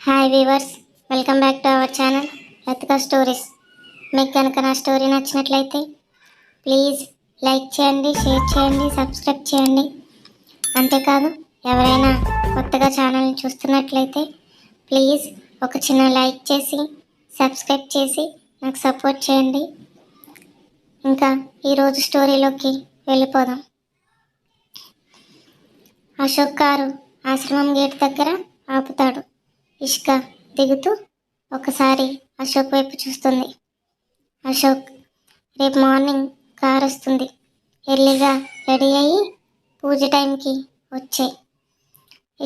Hi weavers, welcome back to our channel Latika stories. మీకు కనుక నా స్టోరీ నచ్చినట్లయితే ప్లీజ్ లైక్ చేయండి, షేర్ చేయండి, సబ్స్క్రైబ్ చేయండి. అంతేకాదు ఎవరైనా కొత్తగా ఛానల్ని చూస్తున్నట్లయితే ప్లీజ్ ఒక చిన్న లైక్ చేసి సబ్స్క్రైబ్ చేసి నాకు సపోర్ట్ చేయండి. ఇంకా ఈరోజు స్టోరీలోకి వెళ్ళిపోదాం. అశోక్ కారు ఆశ్రమం గేట్ దగ్గర ఆపుతాడు. ఇష్క దిగుతూ ఒకసారి అశోక్ వైపు చూస్తుంది. అశోక్, రేపు మార్నింగ్ కార్ వస్తుంది, ఎర్లీగా రెడీ అయ్యి పూజ టైంకి వచ్చే.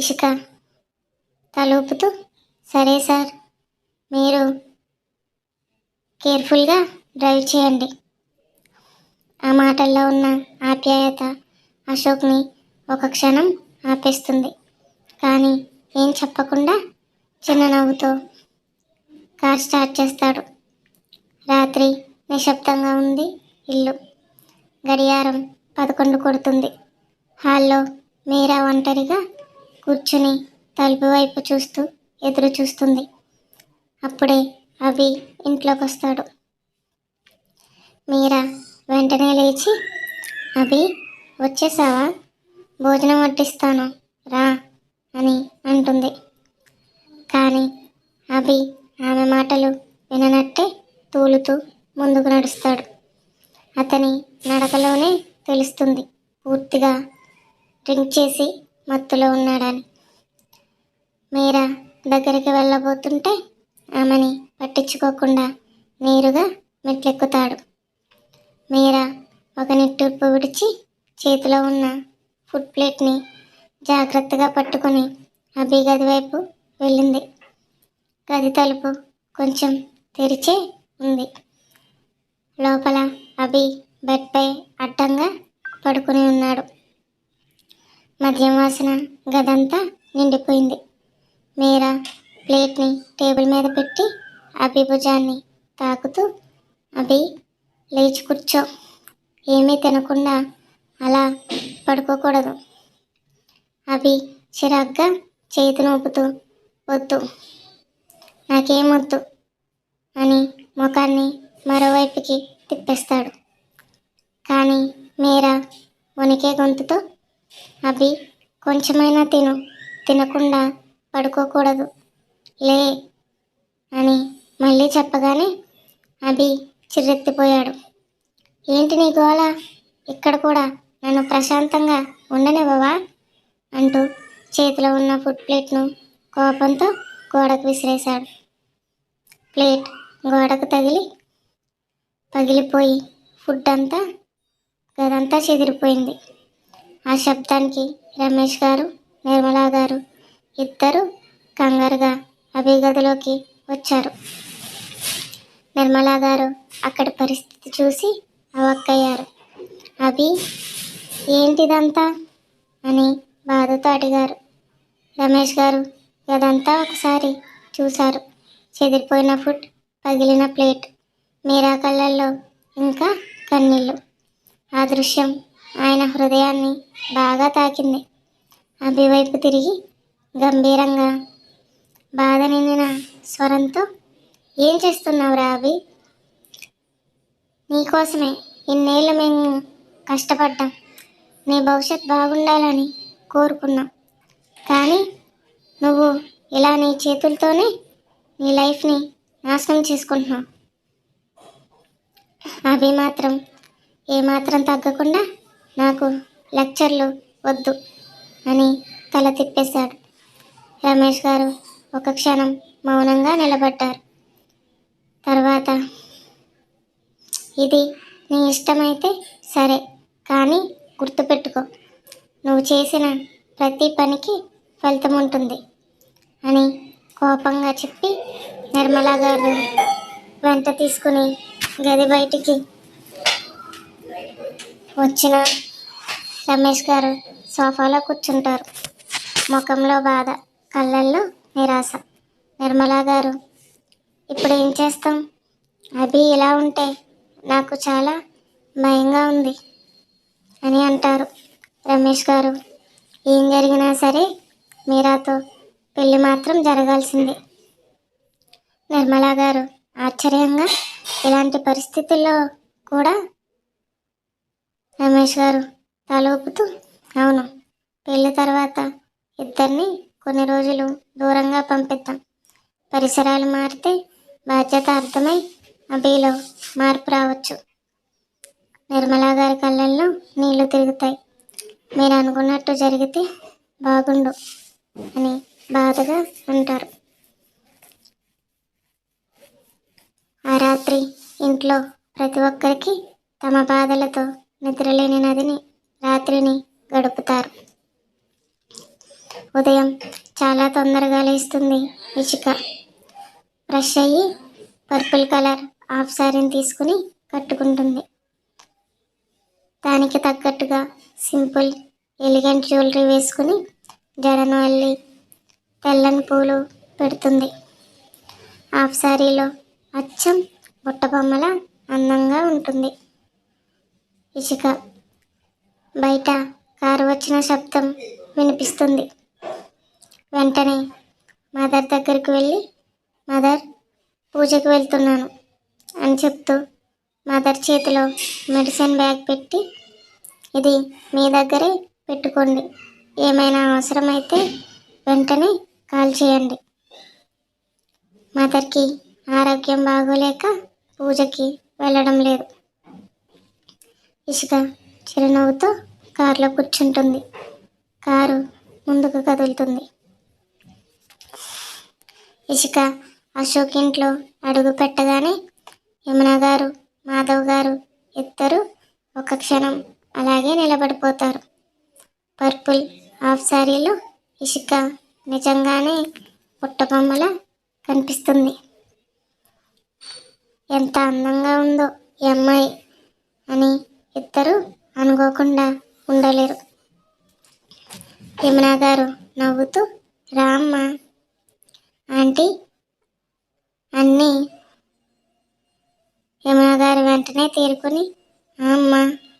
ఇష్క తలూపుతూ, సరే సార్, మీరు కేర్ఫుల్గా డ్రైవ్ చేయండి. ఆ మాటల్లో ఉన్న ఆప్యాయత అశోక్ని ఒక క్షణం ఆపేస్తుంది. కానీ ఏం చెప్పకుండా చిన్న నవ్వుతో కార్ స్టార్ట్ చేస్తాడు. రాత్రి నిశ్శబ్దంగా ఉంది ఇల్లు. గడియారం 11 కొడుతుంది. హాల్లో మీరా ఒంటరిగా కూర్చుని తలుపు వైపు చూస్తూ ఎదురు చూస్తుంది. అప్పుడే అభి ఇంట్లోకి వస్తాడు. మీరా వెంటనే లేచి, అభి వచ్చేసావా, భోజనం వడ్డిస్తాను రా అని అంటుంది. కానీ అభి ఆమె మాటలు విననట్టే తూలుతూ ముందుకు నడుస్తాడు. అతని నడకలోనే తెలుస్తుంది పూర్తిగా డ్రింక్ చేసి మత్తులో ఉన్నాడని. మీరా దగ్గరికి వెళ్ళబోతుంటే ఆమెని పట్టించుకోకుండా నేరుగా మెట్లెక్కుతాడు. మీరా ఒక నిట్టూర్పు విడిచి చేతిలో ఉన్న ఫుడ్ ప్లేట్ని జాగ్రత్తగా పట్టుకొని అభి గది వైపు వెళ్ళింది. గది తలుపు కొంచెం తెరిచే ఉంది. లోపల అభి బెడ్పై అడ్డంగా పడుకుని ఉన్నాడు. మద్యం వాసన గదంతా నిండిపోయింది. మీరా ప్లేట్ని టేబుల్ మీద పెట్టి అభి భుజాన్ని తాకుతూ, అభి లేచి కూర్చో, ఏమీ తినకుండా అలా పడుకోకూడదు. అభి చిరాగ్గా చేతి నూపుతూ, వద్దు, నాకేమొద్దు అని ముఖాన్ని మరోవైపుకి తిప్పేస్తాడు. కానీ మీరా వణికే గొంతుతో, అభి కొంచెమైనా తిను, తినకుండా పడుకోకూడదు, లే అని మళ్ళీ చెప్పగానే అభి చిర్రెత్తిపోయాడు. ఏంటి నీ గోల, ఇక్కడ కూడా నన్ను ప్రశాంతంగా ఉండనివ్వవా అంటూ చేతిలో ఉన్న ఫుడ్ ప్లేట్ను కోపంతో గోడకు విసిరేశాడు. ప్లేట్ గోడకు తగిలి పగిలిపోయి ఫుడ్ అంతా గదంతా చెదిరిపోయింది. ఆ శబ్దానికి రమేష్ గారు, నిర్మలా గారు ఇద్దరు కంగారుగా అభి గదిలోకి వచ్చారు. నిర్మలా గారు అక్కడి పరిస్థితి చూసి అవక్కయ్యారు. అభి, ఏంటిదంతా అని బాధతో అడిగారు. రమేష్ గారు గదంతా ఒకసారి చూశారు. చెదిరిపోయిన ఫుడ్, పగిలిన ప్లేట్, మీరా కళ్ళల్లో ఇంకా కన్నీళ్ళు. ఆ దృశ్యం ఆయన హృదయాన్ని బాగా తాకింది. అభి వైపు తిరిగి గంభీరంగా బాధ నిండిన స్వరంతో, ఏం చేస్తున్నావురా అభి, నీకోసమే ఇన్నేళ్ళు మేము కష్టపడ్డాం, నీ భవిష్యత్ బాగుండాలని కోరుకున్నాం. కానీ నువ్వు ఇలా నీ చేతులతోనే నీ లైఫ్ని నాశనం చేసుకుంటున్నావు. అభి మాత్రం ఏమాత్రం తగ్గకుండా, నాకు లెక్చర్లు వద్దు అని తల తిప్పేశాడు. రమేష్ గారు ఒక క్షణం మౌనంగా నిలబడ్డారు. తర్వాత, ఇది నీ ఇష్టమైతే సరే, కానీ గుర్తుపెట్టుకో, నువ్వు చేసిన ప్రతి పనికి ఫలితం ఉంటుంది అని కోపంగా చెప్పి నిర్మలా గారు వెంట తీసుకుని గది బయటికి వచ్చిన రమేష్ గారు సోఫాలో కూర్చుంటారు. ముఖంలో బాధ, కళ్ళల్లో నిరాశ. నిర్మలా గారు, ఇప్పుడు ఏం చేస్తాం, అభి ఇలా ఉంటే నాకు చాలా భయంగా ఉంది అని అంటారు. రమేష్ గారు, ఏం జరిగినా సరే మీరాతో పెళ్ళి మాత్రం జరగాల్సిందే నిర్మలా గారు ఆశ్చర్యంగా, ఇలాంటి పరిస్థితుల్లో కూడా? రమేష్ గారు తల ఊపుతూ, అవును, పెళ్లి తర్వాత ఇద్దరిని కొన్ని రోజులు దూరంగా పంపిద్దాం. పరిసరాలు మారితే బాధ్యత అర్థమై అభిలో మార్పు రావచ్చు. నిర్మలా గారి కళ్ళల్లో నీళ్లు తిరుగుతాయి. మీరు అనుకున్నట్టు జరిగితే బాగుండు అని బాధగా అంటారు. ఆ రాత్రి ఇంట్లో ప్రతి ఒక్కరికి తమ బాధలతో నిద్రలేని రాత్రిని గడుపుతారు. ఉదయం చాలా తొందరగా లేస్తుంది ఇషిక. ఫ్రెష్ అయ్యి పర్పుల్ కలర్ హాఫ్ సారీని తీసుకుని కట్టుకుంటుంది. దానికి తగ్గట్టుగా సింపుల్ ఎలిగెంట్ జ్యువెలరీ వేసుకుని జడను అల్లి తెల్లని పూలు పెడుతుంది. హాఫ్ సారీలో అచ్చం బుట్టబొమ్మల అందంగా ఉంటుంది ఇషిక. బయట కారు వచ్చిన శబ్దం వినిపిస్తుంది. వెంటనే మదర్ దగ్గరికి వెళ్ళి, మదర్, పూజకి వెళ్తున్నాను అని చెప్తూ మదర్ చేతిలో మెడిసిన్ బ్యాగ్ పెట్టి, ఇది మీ దగ్గరే పెట్టుకోండి, ఏమైనా అవసరమైతే వెంటనే కాల్ చేయండి. మదర్కి ఆరోగ్యం బాగోలేక పూజకి వెళ్ళడం లేదు. ఇషిక చిరునవ్వుతో కారులో కూర్చుంటుంది. కారు ముందుకు కదులుతుంది. ఇషిక అశోక్ ఇంట్లో అడుగు పెట్టగానే యమున గారు, మాధవ్ గారు ఇద్దరు ఒక క్షణం అలాగే నిలబడిపోతారు. పర్పుల్ హాఫ్ సారీలో ఇషిక నిజంగానే పుట్టబొమ్మల కనిపిస్తుంది. ఎంత అందంగా ఉందో ఈ అమ్మాయి అని ఇద్దరు అనుకోకుండా ఉండలేరు. యమున గారు నవ్వుతూ, రామ్మ ఆంటీ అన్నీ. యమున గారు వెంటనే తేరుకుని, అమ్మ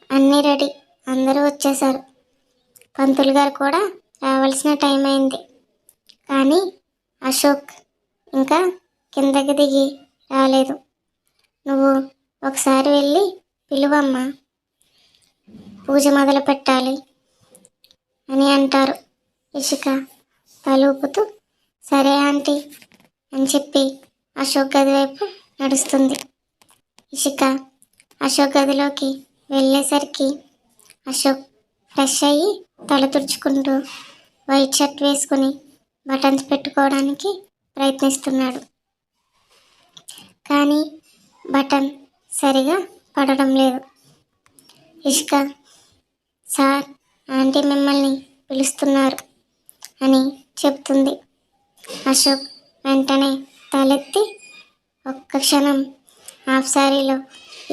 అన్నీ రెడీ, అందరూ వచ్చేశారు. పంతులు గారు కూడా రావాల్సిన టైం అయింది, కానీ అశోక్ ఇంకా కిందకి దిగి రాలేదు. నువ్వు ఒకసారి వెళ్ళి పిలువమ్మా, పూజ మొదలు పెట్టాలి అని అంటారు. ఇషిక తలూపుతూ, సరే ఆంటీ అని చెప్పి అశోక్ గది వైపు నడుస్తుంది. ఇషిక అశోక్ గదిలోకి వెళ్ళేసరికి అశోక్ ఫ్రెష్ అయ్యి తల తుడుచుకుంటూ వైట్ షర్ట్ వేసుకుని బటన్స్ పెట్టుకోవడానికి ప్రయత్నిస్తున్నాడు. కానీ బటన్ సరిగా పడడం లేదు. ఇషిక, సార్, ఆంటీ మిమ్మల్ని పిలుస్తున్నారు అని చెప్తుంది. అశోక్ వెంటనే తలెత్తి ఒక్క క్షణం హాఫ్ సారీలో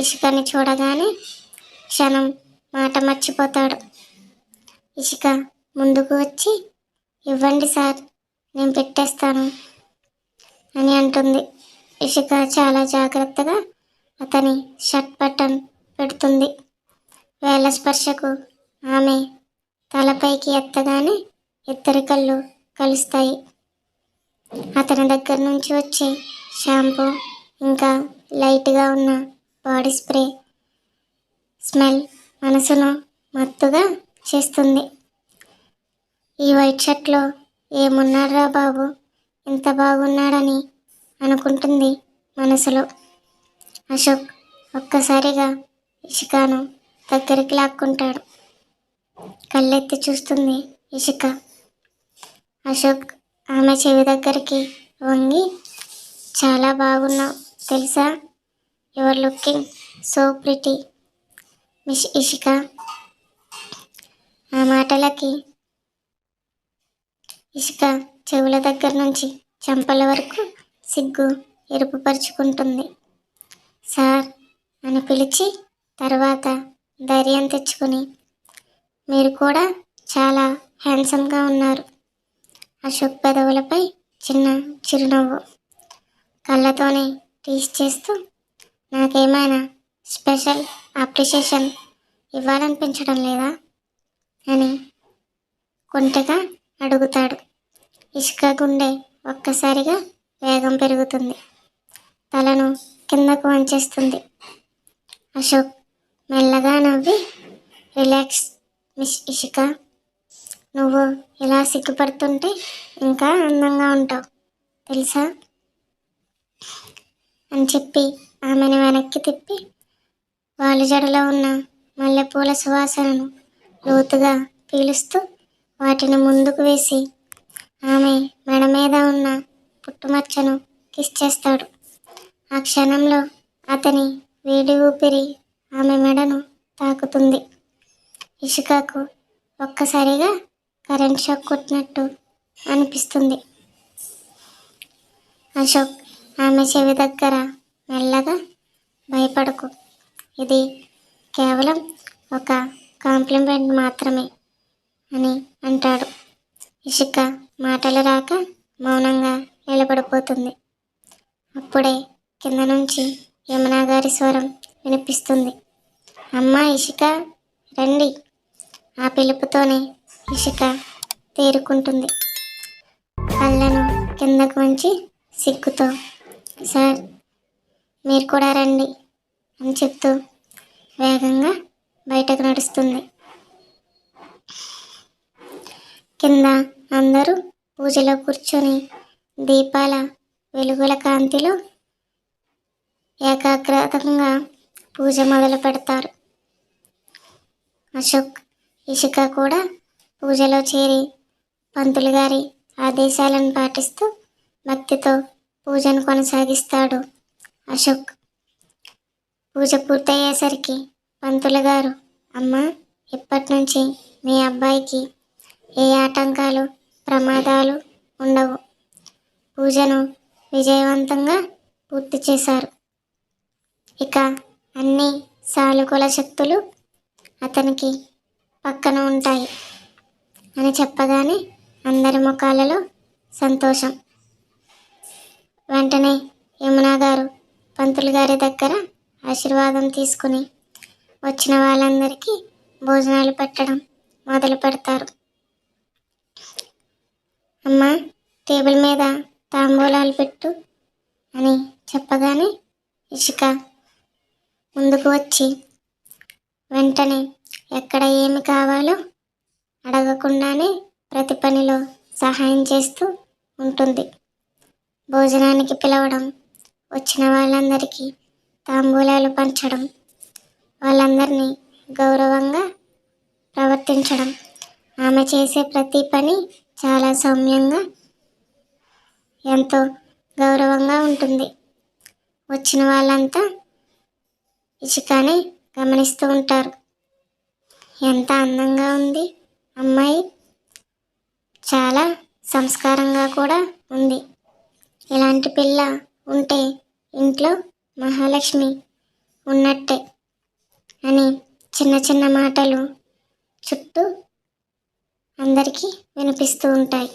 ఇషికని చూడగానే క్షణం మాట మర్చిపోతాడు. ఇషిక ముందుకు వచ్చి, ఇవ్వండి సార్, నేను పెట్టేస్తాను అని అంటుంది. ఇషిక చాలా జాగ్రత్తగా అతని షర్ట్ బటన్ పెడుతుంది. వేళ్ల స్పర్శకు ఆమె తలపైకి ఎత్తగానే ఇద్దరి కళ్ళు కలుస్తాయి. అతని దగ్గర నుంచి వచ్చే షాంపూ ఇంకా లైట్గా ఉన్న బాడీ స్ప్రే స్మెల్ మనసును మత్తుగా చేస్తుంది. ఈ వైట్ షర్ట్లో ఏమున్నాడ్రా బాబు, ఇంత బాగున్నాడని అనుకుంటుంది మనసులో. అశోక్ ఒక్కసారిగా ఇషికాను దగ్గరికి లాక్కుంటాడు. కళ్ళెత్తి చూస్తుంది ఇషిక. అశోక్ ఆమె చెవి దగ్గరికి వంగి, చాలా బాగున్నావు తెలుసా, your looking so pretty miss Ishika. ఆ మాటలకి ఇషిక చెవుల దగ్గర నుంచి చెంపల వరకు సిగ్గు ఎరుపుపరుచుకుంటుంది. సార్ అని పిలిచి తర్వాత ధైర్యం తెచ్చుకుని, మీరు కూడా చాలా హ్యాండ్సమ్గా ఉన్నారు. అశోక్ పెదవులపై చిన్న చిరునవ్వు. కళ్ళతోనే టీస్ చేస్తూ, నాకేమైనా స్పెషల్ అప్రిషియేషన్ ఇవ్వాలనిపించడం లేదా అని కొంటెగా అడుగుతాడు. ఇషిక గుండె ఒక్కసారిగా వేగం పెరుగుతుంది. తలను కిందకు వంచేస్తుంది. అశోక్ మెల్లగా నవ్వి, రిలాక్స్ మిస్ ఇషిక, నువ్వు ఇలా సిగ్గుపడుతుంటే ఇంకా అందంగా ఉంటావు తెలుసా అని చెప్పి ఆమెను వెనక్కి తిప్పి వాలు జడలో ఉన్న మల్లెపూల సువాసనను లోతుగా పీలుస్తూ వాటిని ముందుకు వేసి ఆమె మెడ మీద ఉన్న పుట్టుమచ్చను కిస్ చేస్తాడు. ఆ క్షణంలో అతని వేడి ఊపిరి ఆమె మెడను తాకుతుంది. ఇషికాకు ఒక్కసారిగా కరెంట్ షాక్ కొట్టినట్టు అనిపిస్తుంది. అశోక్ ఆమె చెవి దగ్గర మెల్లగా, భయపడకు, ఇది కేవలం ఒక కాంప్లిమెంట్ మాత్రమే అని అంటాడు. ఇషిక మాటలు రాక మౌనంగా నిలబడిపోతుంది. అప్పుడే కింద నుంచి యమునా గారి స్వరం వినిపిస్తుంది. అమ్మా ఇషిక, రండి. ఆ పిలుపుతోనే ఇషిక తేరుకుంటుంది. కళ్ళను కిందకు వంచి సిగ్గుతో, సార్ మీరు కూడా రండి అని చెప్తూ వేగంగా బయటకు నడుస్తుంది. కింద అందరూ పూజలో కూర్చొని దీపాల వెలుగుల కాంతిలో ఏకాగ్రతంగా పూజ మొదలు పెడతారు. అశోక్, ఇషిక కూడా పూజలో చేరి పంతులు గారి ఆదేశాలను పాటిస్తూ భక్తితో పూజను కొనసాగిస్తాడు. అశోక్ పూజ పూర్తయ్యేసరికి పంతులు గారు, అమ్మ ఇప్పటి నుంచి మీ అబ్బాయికి ఏ ఆటంకాలు ప్రమాదాలు ఉండవు. పూజను విజయవంతంగా పూర్తి చేశారు. ఇక అన్ని సానుకూల శక్తులు అతనికి పక్కన ఉంటాయి అని చెప్పగానే అందరి ముఖాలలో సంతోషం. వెంటనే యమునా గారు పంతులు గారి దగ్గర ఆశీర్వాదం తీసుకుని వచ్చిన వాళ్ళందరికీ భోజనాలు పెట్టడం మొదలు పెడతారు. అమ్మ టేబుల్ మీద తాంబూలాలు పెట్టు అని చెప్పగానే ఇషిక ముందుకు వచ్చి వెంటనే ఎక్కడ ఏమి కావాలో అడగకుండానే ప్రతి పనిలో సహాయం చేస్తూ ఉంటుంది. భోజనానికి పిలవడం, వచ్చిన వాళ్ళందరికీ తాంబూలాలు పంచడం, వాళ్ళందరినీ గౌరవంగా ప్రవర్తించడం, ఆమె చేసే ప్రతి పని చాలా సౌమ్యంగా, ఎంతో గౌరవంగా ఉంటుంది. వచ్చిన వాళ్ళంతా ఇషికాని గమనిస్తూ ఉంటారు. ఎంత అందంగా ఉంది అమ్మాయి, చాలా సంస్కారంగా కూడా ఉంది. ఇలాంటి పిల్ల ఉంటే ఇంట్లో మహాలక్ష్మి ఉన్నట్టే అని చిన్న చిన్న మాటలు చుట్టూ అందరికీ వినిపిస్తూ ఉంటాయి.